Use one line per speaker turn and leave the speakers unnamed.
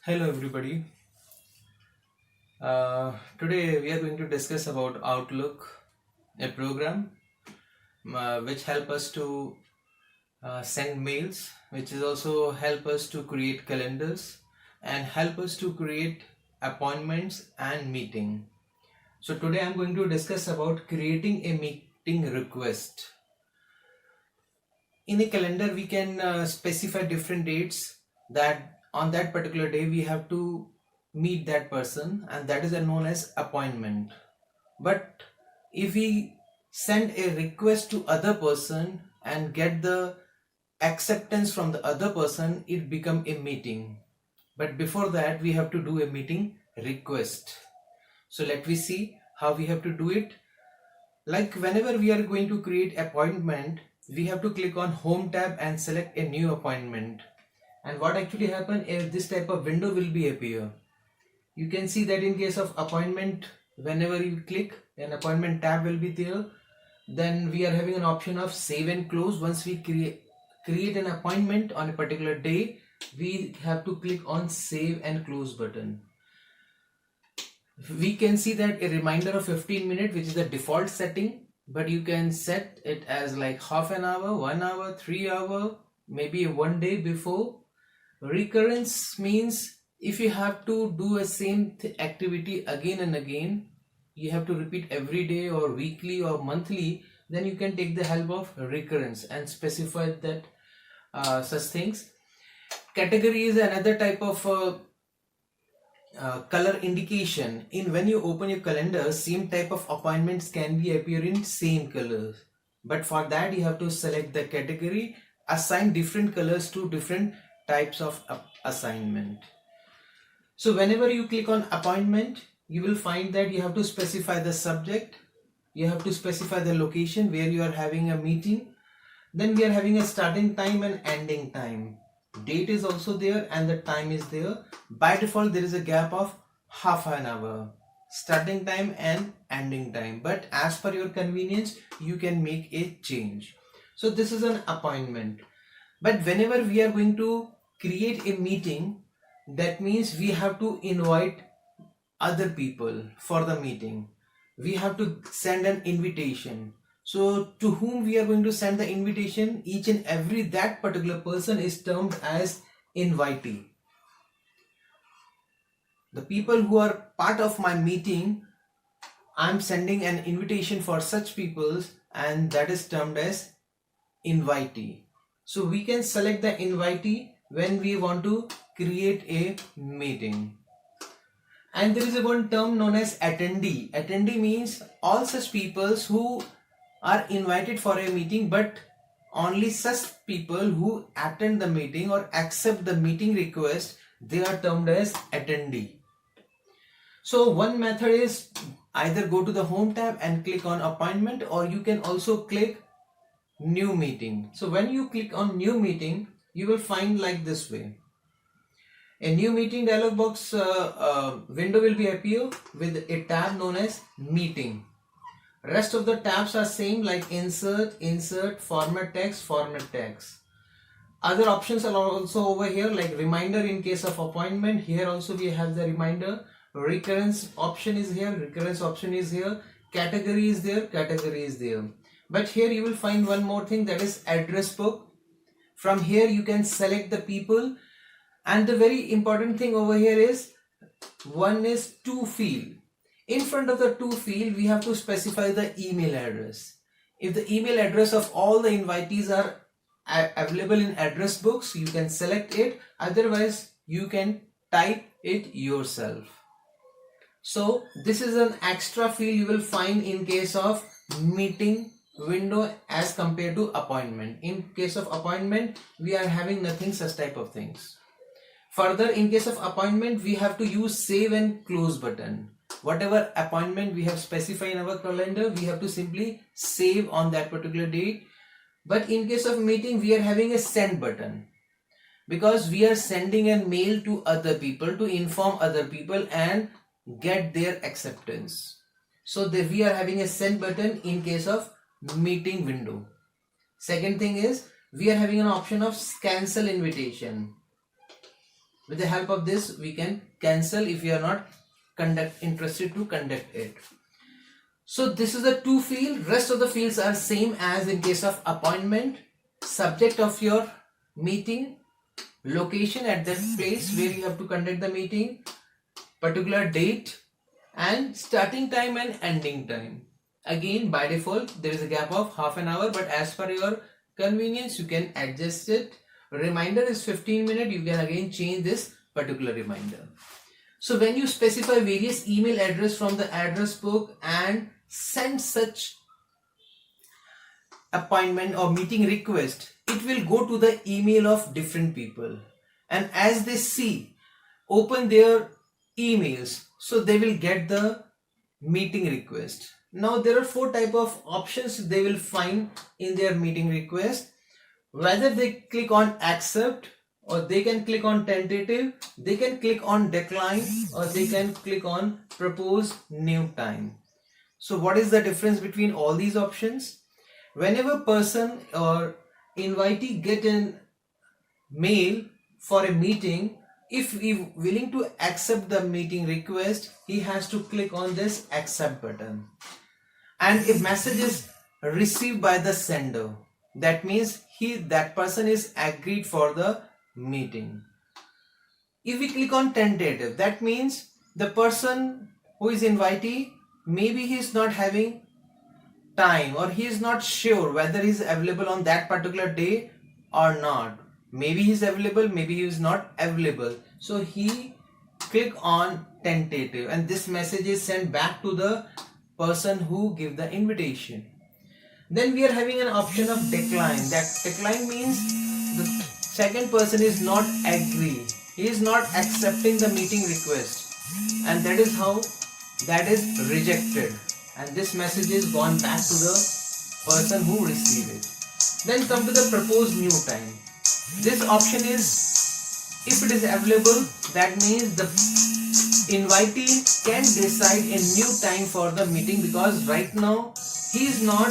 Hello everybody. Today we are going to discuss about Outlook, a program which help us to send mails, which is also help us to create calendars and help us to create appointments and meeting. So today I'm going to discuss about creating a meeting request. In a calendar we can specify different dates that on that particular day we have to meet that person, and that is known as appointment. But if we send a request to other person and get the acceptance from the other person, it become a meeting. But before that we have to do a meeting request. So let me see how we have to do it. Like whenever we are going to create appointment, we have to click on home tab and select a new appointment. And what actually happen is this type of window will be appear. You can see that in case of appointment, whenever you click, an appointment tab will be there. Then we are having an option of save and close. Once we create an appointment on a particular day, we have to click on save and close button. We can see that a reminder of 15 minutes, which is the default setting, but you can set it as like half an hour, 1 hour, 3 hour, maybe one day before. Recurrence means if you have to do a same activity again and again, you have to repeat every day or weekly or monthly, then you can take the help of recurrence and specify that such things. Category is another type of color indication. In when you open your calendar, same type of appointments can be appear in same colors, but for that you have to select the category, assign different colors to different types of assignment. So whenever you click on appointment, you will find that you have to specify the subject, you have to specify the location where you are having a meeting. Then we are having a starting time and ending time. Date is also there and the time is there. By default there is a gap of half an hour, starting time and ending time, but as per your convenience you can make a change. So this is an appointment. But whenever we are going to create a meeting, that means we have to invite other people for the meeting. We have to send an invitation. So to whom we are going to send the invitation, each and every that particular person is termed as invitee. The people who are part of my meeting, I'm sending an invitation for such people, and that is termed as invitee. So we can select the invitee when we want to create a meeting. And there is a one term known as attendee. Attendee means all such people who are invited for a meeting, but only such people who attend the meeting or accept the meeting request, they are termed as attendee. So one method is either go to the home tab and click on appointment, or you can also click new meeting. So when you click on new meeting, you will find like this way. A new meeting dialog box window will be appear with a tab known as meeting. Rest of the tabs are same like insert, format text. Other options are also over here like reminder in case of appointment. Here also we have the reminder. Recurrence option is here, category is there. But here you will find one more thing, that is address book. From here you can select the people, and the very important thing over here is one is to field. In front of the to field we have to specify the email address. If the email address of all the invitees are available in address books, you can select it, otherwise you can type it yourself. So this is an extra field you will find in case of meeting window as compared to appointment. In case of appointment we are having nothing such type of things. Further, in case of appointment we have to use save and close button. Whatever appointment we have specified in our calendar, we have to simply save on that particular date. But in case of meeting we are having a send button, because we are sending a mail to other people to inform other people and get their acceptance. So we are having a send button in case of meeting window. Second thing is we are having an option of cancel invitation. With the help of this, we can cancel if you are not interested to conduct it. So this is the two field. Rest of the fields are same as in case of appointment, subject of your meeting, location at that place where you have to conduct the meeting, particular date, and starting time and ending time. Again, by default there is a gap of half an hour, but as per your convenience you can adjust it. Reminder is 15 minutes. You can again change this particular reminder. So when you specify various email address from the address book and send such appointment or meeting request, it will go to the email of different people, and as they see, open their emails, so they will get the meeting request. Now there are 4 type of options they will find in their meeting request. Whether they click on accept, or they can click on tentative, they can click on decline, or they can click on propose new time. So what is the difference between all these options? Whenever person or invitee get a mail for a meeting, if he willing to accept the meeting request, he has to click on this accept button, and if message is received by the sender, that means that person is agreed for the meeting. If we click on tentative, that means the person who is invitee, maybe he is not having time, or he is not sure whether he is available on that particular day or not. Maybe he is available, maybe he is not available, so he click on tentative, and this message is sent back to the person who give the invitation. Then we are having an option of decline. That decline means the second person is not agree, he is not accepting the meeting request, and that is how that is rejected, and this message is gone back to the person who received it. Then come to the propose new time. This option is, if it is available, that means the invitee can decide a new time for the meeting, because right now he is not